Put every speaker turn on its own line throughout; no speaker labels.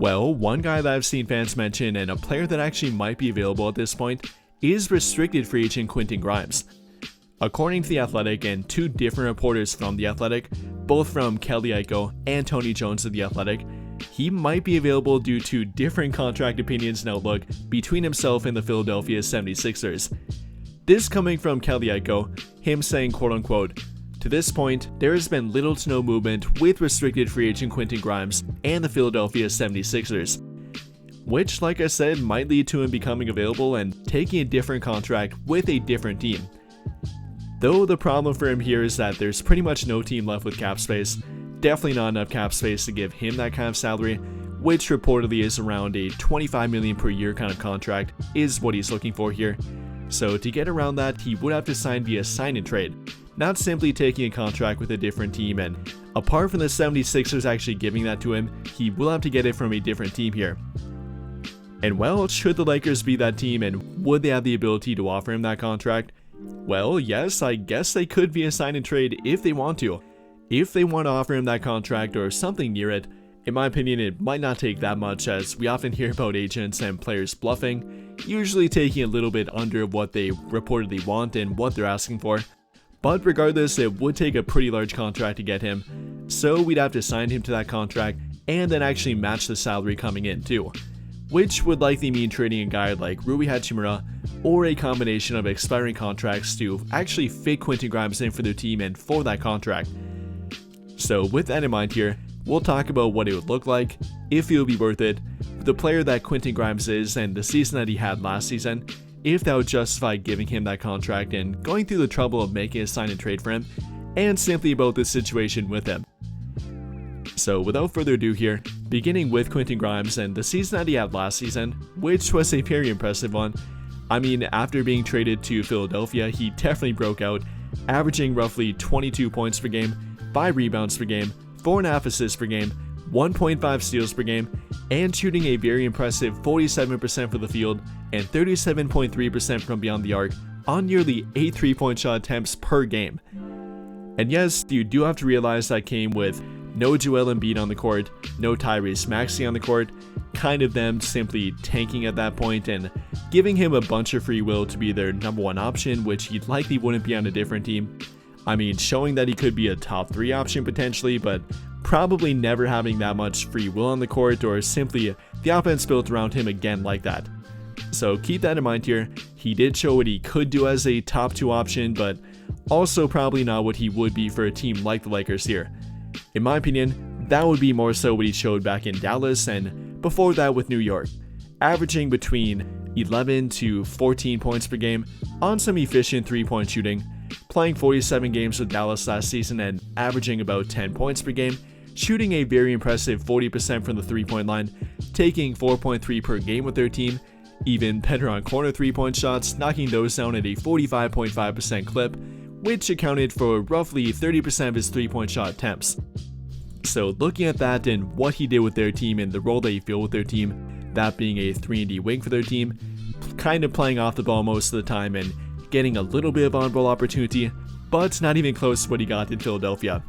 Well, one guy that I've seen fans mention and a player that actually might be available at this point is restricted free agent Quentin Grimes. According to The Athletic and two different reporters from The Athletic, both from Kelly Iko and Tony Jones of The Athletic, he might be available due to different contract opinions and outlook between himself and the Philadelphia 76ers. This coming from Kelly Iko, him saying quote unquote, "To this point, there has been little to no movement with restricted free agent Quentin Grimes and the Philadelphia 76ers. Which, like I said, might lead to him becoming available and taking a different contract with a different team. Though the problem for him here is that there's pretty much no team left with cap space, definitely not enough cap space to give him that kind of salary, which reportedly is around a $25 million per year kind of contract is what he's looking for here. So to get around that, he would have to sign via sign and trade, not simply taking a contract with a different team, and apart from the 76ers actually giving that to him, he will have to get it from a different team here. And well, should the Lakers be that team and would they have the ability to offer him that contract? Well, yes, I guess they could via sign and trade if they want to. If they want to offer him that contract or something near it, in my opinion it might not take that much, as we often hear about agents and players bluffing, usually taking a little bit under what they reportedly want and what they're asking for. But regardless, it would take a pretty large contract to get him, so we'd have to sign him to that contract and then actually match the salary coming in too, which would likely mean trading a guy like Rui Hachimura or a combination of expiring contracts to actually fit Quentin Grimes in for their team and for that contract. So with that in mind here, we'll talk about what it would look like, if it would be worth it, the player that Quentin Grimes is and the season that he had last season, if that would justify giving him that contract and going through the trouble of making a sign and trade for him, and simply about this situation with him. So without further ado here, beginning with Quentin Grimes and the season that he had last season, which was a very impressive one. I mean, after being traded to Philadelphia, he definitely broke out, averaging roughly 22 points per game, 5 rebounds per game, 4.5 assists per game, 1.5 steals per game, and shooting a very impressive 47% from the field and 37.3% from beyond the arc on nearly 8 3-point shot attempts per game. And yes, you do have to realize that came with no Joel Embiid on the court, no Tyrese Maxey on the court, kind of them simply tanking at that point and giving him a bunch of free will to be their number one option, which he likely wouldn't be on a different team. I mean, showing that he could be a top 3 option potentially, but probably never having that much free will on the court or simply the offense built around him again like that. So keep that in mind here. He did show what he could do as a top 2 option, but also probably not what he would be for a team like the Lakers here. In my opinion, that would be more so what he showed back in Dallas and before that with New York, averaging between 11 to 14 points per game on some efficient 3-point shooting, playing 47 games with Dallas last season and averaging about 10 points per game, shooting a very impressive 40% from the 3-point line, taking 4.3 per game with their team, even better on corner 3-point shots, knocking those down at a 45.5% clip, which accounted for roughly 30% of his 3-point shot attempts. So looking at that and what he did with their team and the role that he filled with their team, that being a 3-and-D wing for their team, kind of playing off the ball most of the time and getting a little bit of on-ball opportunity, but not even close to what he got in Philadelphia.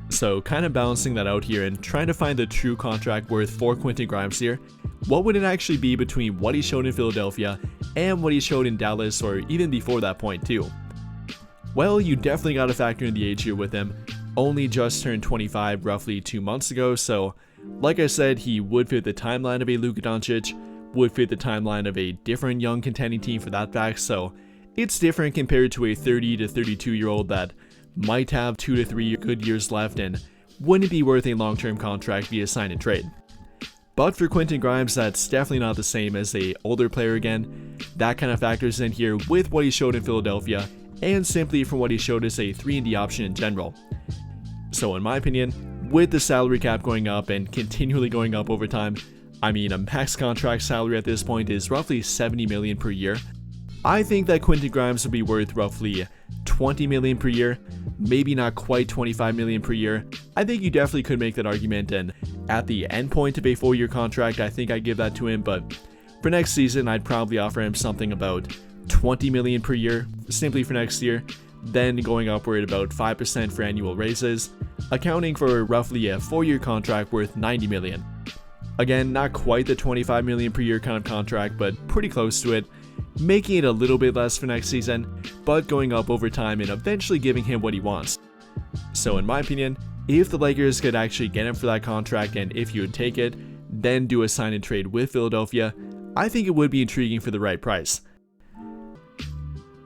So kind of balancing that out here and trying to find the true contract worth for Quentin Grimes here, what would it actually be between what he showed in Philadelphia and what he showed in Dallas or even before that point too? Well, you definitely got to factor in the age here with him. Only just turned 25 roughly 2 months ago, so like I said, he would fit the timeline of a Luka Doncic, would fit the timeline of a different young contending team for that fact, so it's different compared to a 30 to 32 year old that might have 2 to 3 good years left and wouldn't be worth a long-term contract via sign and trade. But for Quentin Grimes, that's definitely not the same as a older player again. That kind of factors in here with what he showed in Philadelphia and simply from what he showed as a 3-and-D option in general. So in my opinion, with the salary cap going up and continually going up over time, I mean a max contract salary at this point is roughly $70 million per year. I think that Quentin Grimes would be worth roughly $20 million per year, maybe not quite $25 million per year. I think you definitely could make that argument, and at the end point of a 4-year contract, I think I'd give that to him, but for next season, I'd probably offer him something about $20 million per year, simply for next year, then going upward about 5% for annual raises, accounting for roughly a 4-year contract worth $90 million. Again, not quite the $25 million per year kind of contract, but pretty close to it, making it a little bit less for next season, but going up over time and eventually giving him what he wants. So in my opinion, if the Lakers could actually get him for that contract, and if you would take it, then do a sign and trade with Philadelphia, I think it would be intriguing for the right price.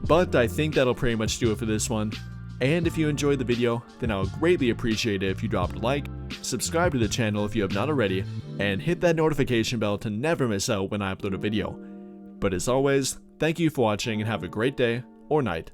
But I think that'll pretty much do it for this one. And if you enjoyed the video, then I would greatly appreciate it if you dropped a like, subscribe to the channel if you have not already, and hit that notification bell to never miss out when I upload a video. But as always, thank you for watching and have a great day or night.